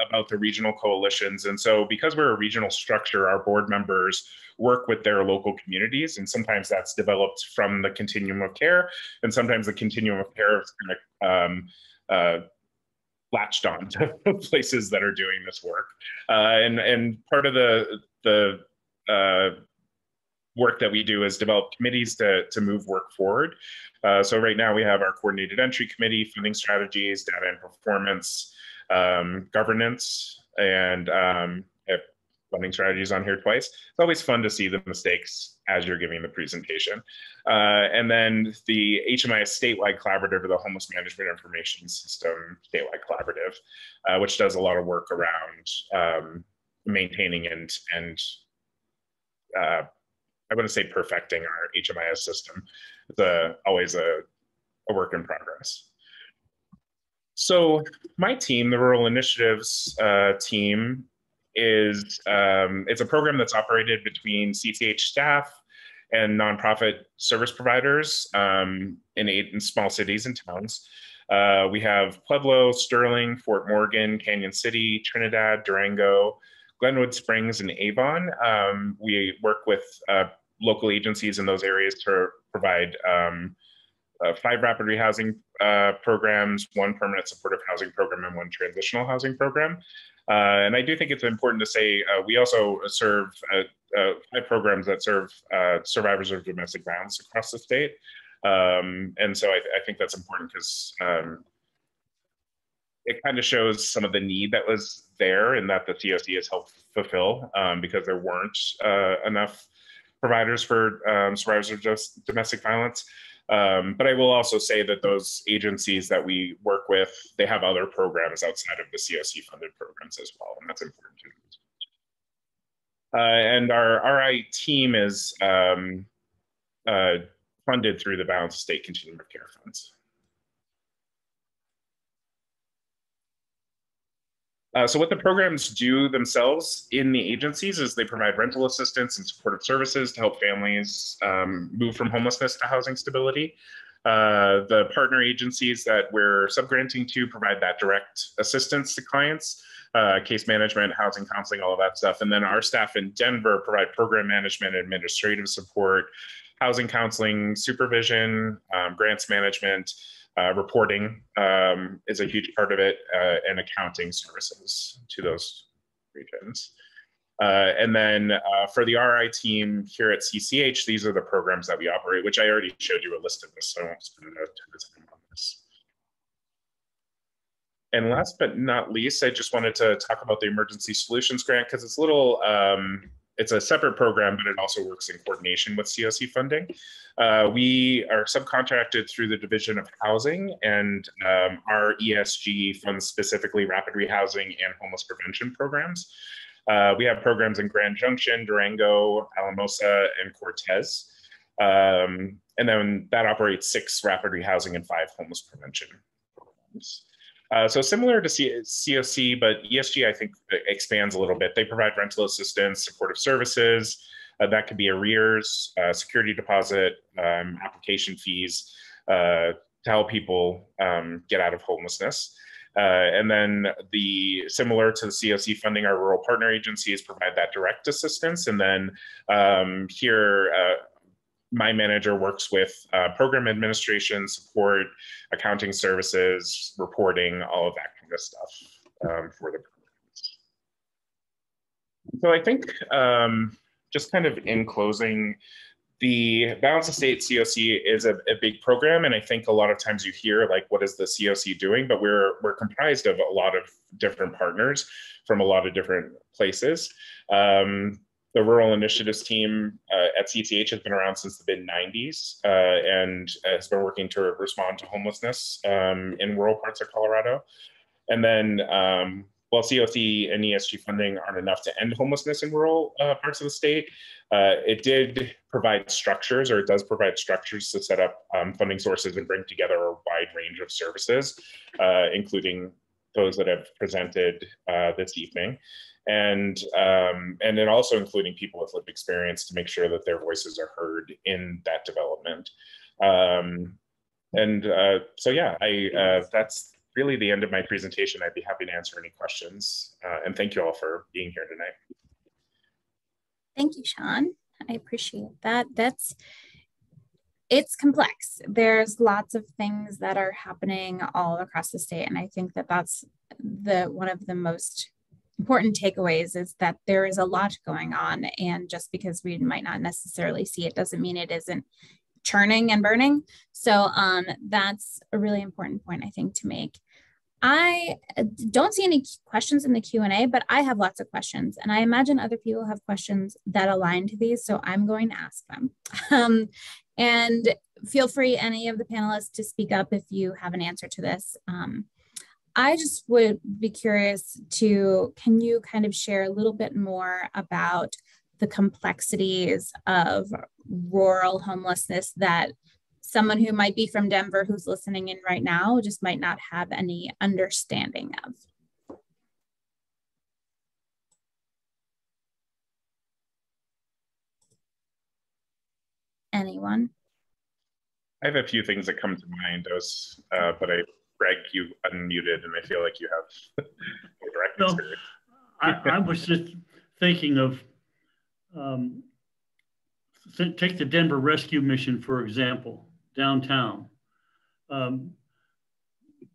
about the regional coalitions. And so because we're a regional structure, our board members work with their local communities. And sometimes that's developed from the continuum of care. And sometimes the continuum of care is kind of latched on to places that are doing this work. And part of the work that we do is develop committees to move work forward. So right now we have our coordinated entry committee, funding strategies, data and performance, governance, and funding strategies on here twice. It's always fun to see the mistakes as you're giving the presentation. And then the HMIS statewide collaborative, or the Homeless Management Information System statewide collaborative, which does a lot of work around maintaining and I wouldn't say perfecting our HMIS system. It's always a work in progress. So my team, the Rural Initiatives team, is it's a program that's operated between CCH staff and nonprofit service providers in small cities and towns. We have Pueblo, Sterling, Fort Morgan, Canyon City, Trinidad, Durango, Glenwood Springs, and Avon. We work with local agencies in those areas to provide 5 rapid rehousing programs, 1 permanent supportive housing program, and 1 transitional housing program. And I do think it's important to say we also serve 5 programs that serve survivors of domestic violence across the state. And so I think that's important because it kind of shows some of the need that was there and that the COC has helped fulfill because there weren't enough providers for survivors of domestic violence. But I will also say that those agencies that we work with, they have other programs outside of the COC funded programs as well, and that's important too. And our RI team is funded through the Balanced State Continuum of Care funds. So what the programs do themselves in the agencies is they provide rental assistance and supportive services to help families move from homelessness to housing stability. The partner agencies that we're subgranting to provide that direct assistance to clients, case management, housing counseling, all of that stuff. And then our staff in Denver provide program management, administrative support, housing counseling, supervision, grants management, reporting is a huge part of it, and accounting services to those regions. And then for the RI team here at CCH, these are the programs that we operate, which I already showed you a list of this, so I won't spend a ton of time on this. And last but not least, I just wanted to talk about the Emergency Solutions Grant because it's a little, it's a separate program, but it also works in coordination with COC funding. We are subcontracted through the Division of Housing, and our ESG funds specifically rapid rehousing and homeless prevention programs. We have programs in Grand Junction, Durango, Alamosa, and Cortez. And then that operates 6 rapid rehousing and 5 homeless prevention programs. So similar to COC, but ESG, I think, expands a little bit. They provide rental assistance, supportive services. That could be arrears, security deposit, application fees to help people get out of homelessness. And then similar to the COC funding, our rural partner agencies provide that direct assistance. And then here, my manager works with program administration, support, accounting services, reporting, all of that kind of stuff for the programs. So I think just kind of in closing, the Balance of State COC is a big program, and I think a lot of times you hear like, what is the COC doing? But we're comprised of a lot of different partners from a lot of different places. The Rural Initiatives team at CCH has been around since the mid-90s and has been working to respond to homelessness in rural parts of Colorado. And then while COC and ESG funding aren't enough to end homelessness in rural parts of the state, it did provide structures, or it does provide structures to set up funding sources and bring together a wide range of services, including those that have presented this evening. And then also including people with lived experience to make sure that their voices are heard in that development. So yeah, that's really the end of my presentation. I'd be happy to answer any questions. And thank you all for being here tonight. Thank you, Sean. I appreciate that. It's complex. There's lots of things that are happening all across the state. And I think that that's one of the most important takeaways is that there is a lot going on. And just because we might not necessarily see it doesn't mean it isn't churning and burning. So that's a really important point, I think, to make. I don't see any questions in the Q&A, but I have lots of questions. And I imagine other people have questions that align to these, so I'm going to ask them. And feel free, any of the panelists, to speak up if you have an answer to this. I just would be curious can you kind of share a little bit more about the complexities of rural homelessness that someone who might be from Denver who's listening in right now just might not have any understanding of? Anyone? I have a few things that come to mind, but Greg, you unmuted, and I feel like you have direct experience. I was just thinking of, take the Denver Rescue Mission, for example, downtown.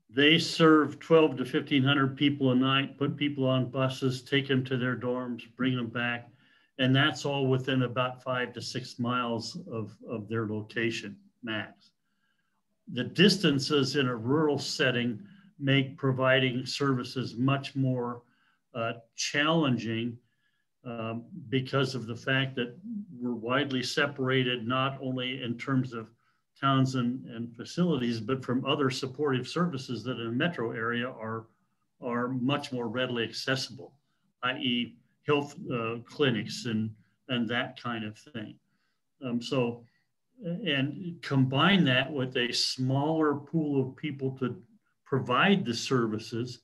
They serve 12 to 1,500 people a night, put people on buses, take them to their dorms, bring them back. And that's all within about 5 to 6 miles of their location, max. The distances in a rural setting make providing services much more challenging because of the fact that we're widely separated, not only in terms of towns and facilities, but from other supportive services that in a metro area are much more readily accessible, i.e. health clinics and that kind of thing. And combine that with a smaller pool of people to provide the services,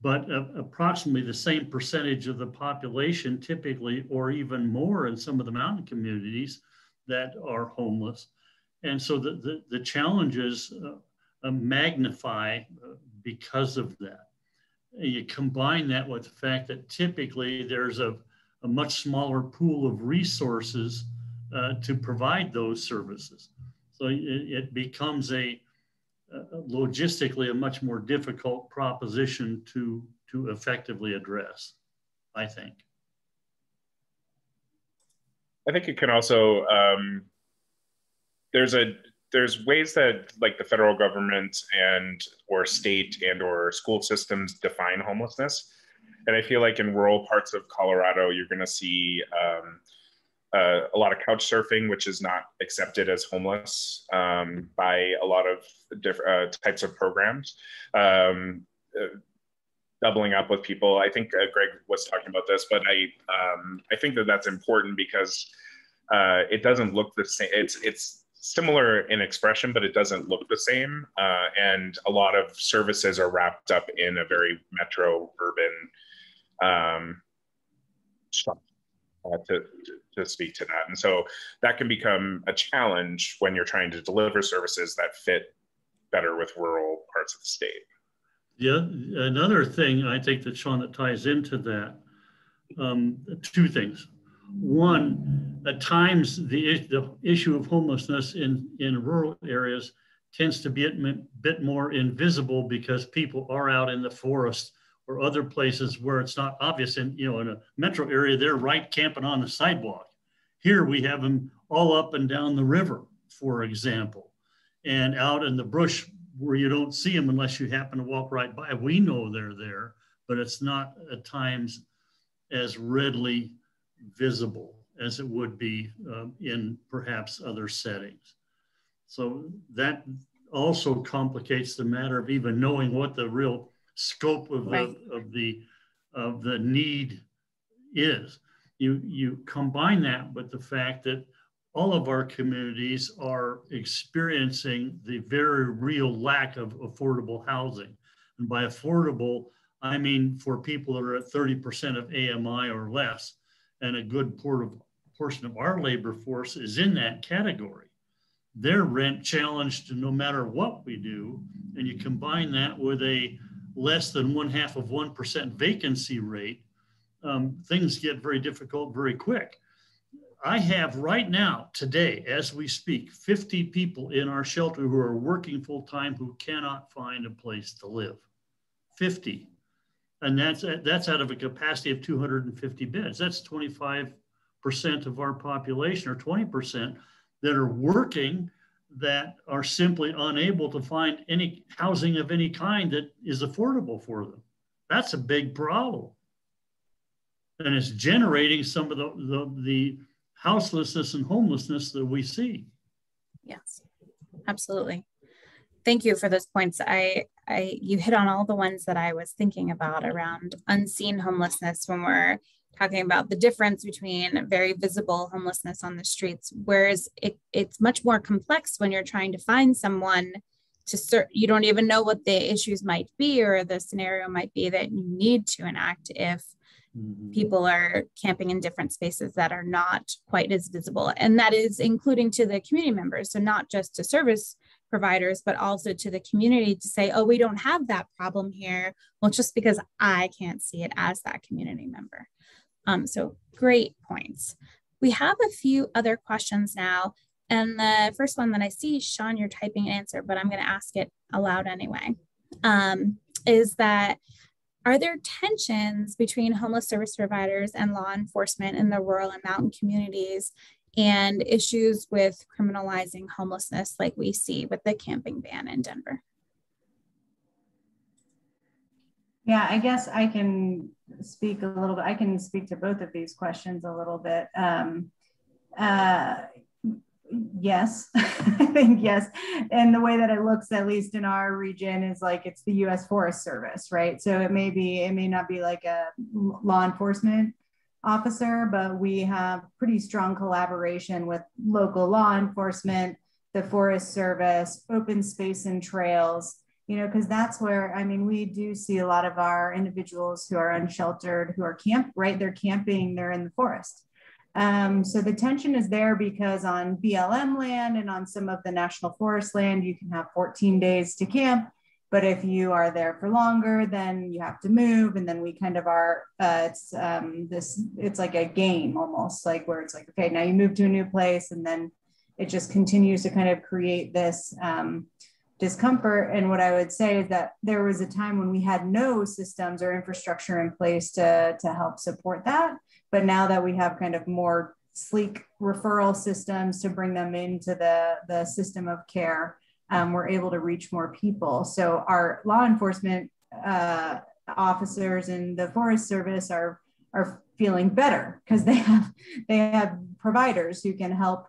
but approximately the same percentage of the population typically, or even more in some of the mountain communities that are homeless. And so the challenges magnify because of that. You combine that with the fact that typically there's a much smaller pool of resources to provide those services. So it becomes logistically a much more difficult proposition to effectively address, I think. I think it can also, there's ways that like the federal government and or state and or school systems define homelessness. And I feel like in rural parts of Colorado, you're going to see a lot of couch surfing, which is not accepted as homeless by a lot of different types of programs. Doubling up with people. I think Greg was talking about this, but I think that that's important because it doesn't look the same. It's similar in expression, but it doesn't look the same. And a lot of services are wrapped up in a very metro urban to speak to that. And so that can become a challenge when you're trying to deliver services that fit better with rural parts of the state. Yeah, another thing I think that Sean, that ties into that, two things. One, at times the issue of homelessness in rural areas tends to be a bit more invisible because people are out in the forest or other places where it's not obvious. And in a metro area, they're right camping on the sidewalk. Here we have them all up and down the river, for example, and out in the bush where you don't see them unless you happen to walk right by. We know they're there, but it's not at times as readily visible as it would be in perhaps other settings. So that also complicates the matter of even knowing what the real scope of the need is. You combine that with the fact that all of our communities are experiencing the very real lack of affordable housing. And by affordable, I mean for people that are at 30% of AMI or less, and a good portion of our labor force is in that category. They're rent challenged no matter what we do, and you combine that with a less than 0.5% vacancy rate, things get very difficult very quick. I have right now, today, as we speak, 50 people in our shelter who are working full time who cannot find a place to live. 50. And that's out of a capacity of 250 beds. That's 25% of our population, or 20% that are working, that are simply unable to find any housing of any kind that is affordable for them. That's a big problem. And it's generating some of the houselessness and homelessness that we see. Yes, absolutely. Thank you for those points. You hit on all the ones that I was thinking about around unseen homelessness when we're talking about the difference between very visible homelessness on the streets, whereas it's much more complex when you're trying to find someone you don't even know what the issues might be or the scenario might be that you need to enact if people are camping in different spaces that are not quite as visible. And that is including to the community members. So not just to service providers, but also to the community to say, oh, we don't have that problem here. Well, just because I can't see it as that community member. So great points. We have a few other questions now. And the first one that I see, Sean, you're typing an answer, but I'm going to ask it aloud anyway, is that, are there tensions between homeless service providers and law enforcement in the rural and mountain communities, and issues with criminalizing homelessness like we see with the camping ban in Denver? Yeah, I guess I can speak a little bit. I can speak to both of these questions a little bit. Yes, I think yes. And the way that it looks, at least in our region, is like it's the U.S. Forest Service, right? So it may not be like a law enforcement officer, but we have pretty strong collaboration with local law enforcement, the Forest Service, open space and trails, because that's where, we do see a lot of our individuals who are unsheltered, who are they're camping, they're in the forest. So the tension is there because on BLM land and on some of the national forest land, you can have 14 days to camp. But if you are there for longer, then you have to move. And then we kind of are, it's like a game almost, like where it's like, okay, now you move to a new place, and then it just continues to kind of create this discomfort. And what I would say is that there was a time when we had no systems or infrastructure in place to help support that. But now that we have kind of more sleek referral systems to bring them into the system of care, we're able to reach more people. So our law enforcement officers in the Forest Service are feeling better because they have providers who can help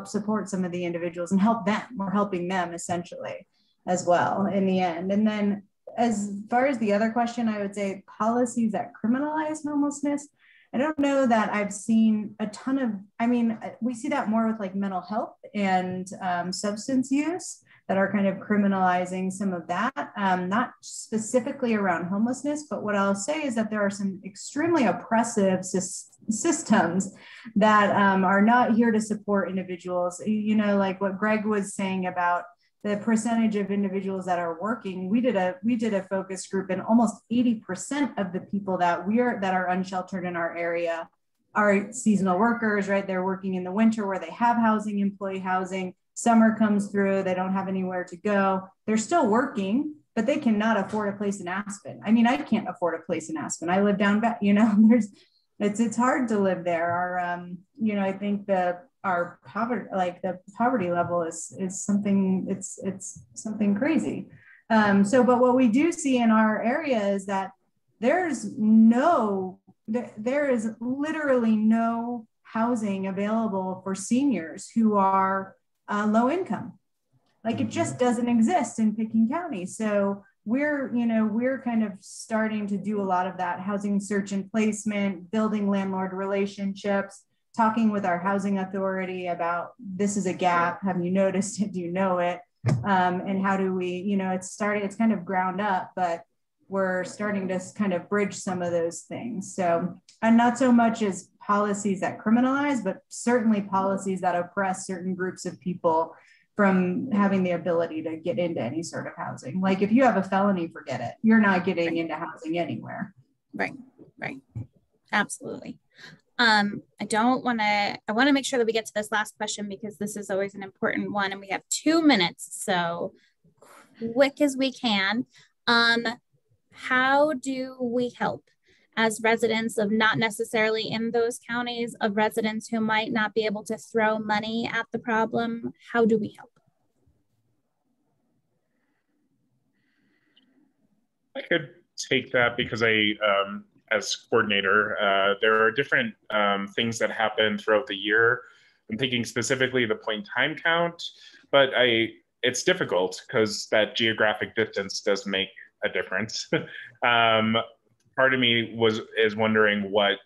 support some of the individuals and help them. We're helping them essentially as well in the end. And then as far as the other question, I would say policies that criminalize homelessness. I don't know that I've seen a ton of, I mean, we see that more with like mental health and substance use that are kind of criminalizing some of that, not specifically around homelessness, but what I'll say is that there are some extremely oppressive systems that are not here to support individuals. You know, like what Greg was saying about the percentage of individuals that are working. We did a focus group, and almost 80% of the people that are unsheltered in our area are seasonal workers, right? They're working in the winter where they have housing, employee housing. Summer comes through, they don't have anywhere to go. They're still working, but they cannot afford a place in Aspen. I mean, I can't afford a place in Aspen. I live down back, you know, it's hard to live there. Our, you know, I think our poverty, like the poverty level is something, it's something crazy. So, but what we do see in our area is that there is literally no housing available for seniors who are low income. Like it just doesn't exist in Pickens County. So we're kind of starting to do a lot of that housing search and placement, building landlord relationships, talking with our housing authority about this is a gap. Have you noticed it? Do you know it? And how do we, you know, it's kind of ground up, but we're starting to kind of bridge some of those things. So, and not so much as policies that criminalize, but certainly policies that oppress certain groups of people from having the ability to get into any sort of housing. Like if you have a felony, forget it. You're not getting into housing anywhere. Right. Absolutely. I want to make sure that we get to this last question because this is always an important one and we have 2 minutes. So quick as we can. How do we help as residents of not necessarily in those counties, of residents who might not be able to throw money at the problem? How do we help? I could take that because as coordinator, there are different things that happen throughout the year. I'm thinking specifically the point time count, but it's difficult because that geographic distance does make a difference. Part of me is wondering what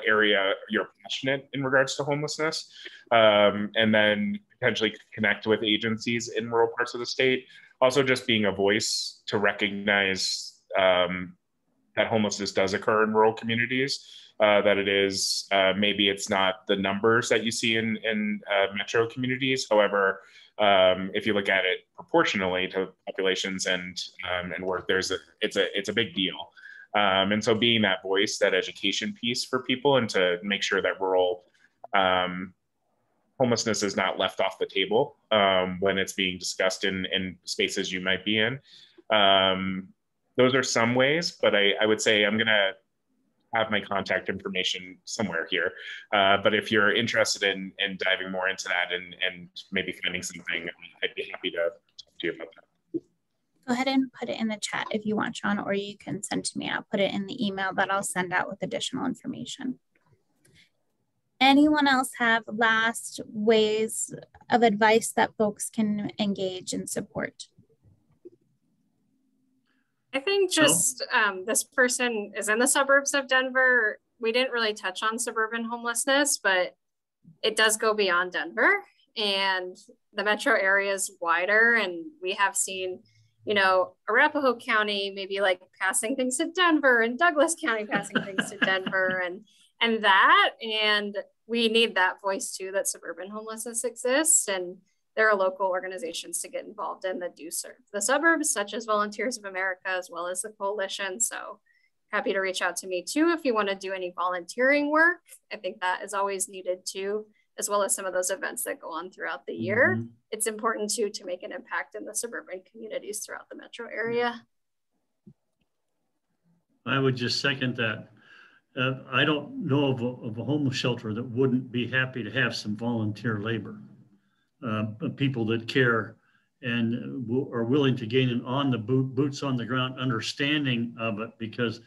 area you're passionate in regards to homelessness, and then potentially connect with agencies in rural parts of the state. Also, just being a voice to recognize that homelessness does occur in rural communities. That it is maybe it's not the numbers that you see in metro communities. However, if you look at it proportionally to populations and work, it's a big deal. And so being that voice, that education piece for people, and to make sure that rural homelessness is not left off the table when it's being discussed in spaces you might be in. Those are some ways, but I would say I'm going to have my contact information somewhere here. But if you're interested in diving more into that and maybe finding something, I'd be happy to talk to you about that. Go ahead and put it in the chat if you want, Sean, or you can send to me. I'll put it in the email that I'll send out with additional information. Anyone else have last ways of advice that folks can engage and support? I think just this person is in the suburbs of Denver. We didn't really touch on suburban homelessness, but it does go beyond Denver, and the metro area is wider. And we have seen, you know, Arapahoe County maybe like passing things to Denver, and Douglas County passing things to Denver, and we need that voice too, that suburban homelessness exists. And there are local organizations to get involved in that do serve the suburbs, such as Volunteers of America, as well as the coalition. So happy to reach out to me too if you want to do any volunteering work. I think that is always needed too, as well as some of those events that go on throughout the year. It's important too to make an impact in the suburban communities throughout the metro area. I would just second that. I don't know of a homeless shelter that wouldn't be happy to have some volunteer labor, people that care and are willing to gain an on the boots on the ground understanding of it. Because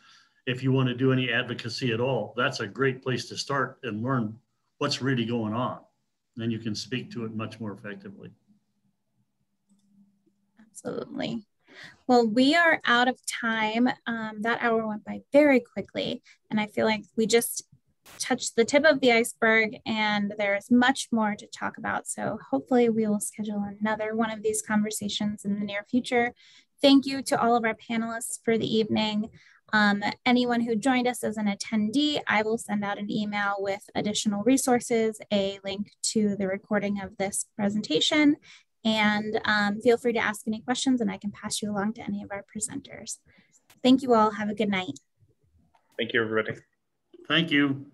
if you want to do any advocacy at all, that's a great place to start and learn what's really going on. Then you can speak to it much more effectively. Absolutely. Well, we are out of time. That hour went by very quickly, and I feel like we just touched the tip of the iceberg, and there's much more to talk about. So hopefully we will schedule another one of these conversations in the near future. Thank you to all of our panelists for the evening. Anyone who joined us as an attendee, I will send out an email with additional resources, a link to the recording of this presentation, and feel free to ask any questions and I can pass you along to any of our presenters. Thank you all. Have a good night. Thank you, everybody. Thank you.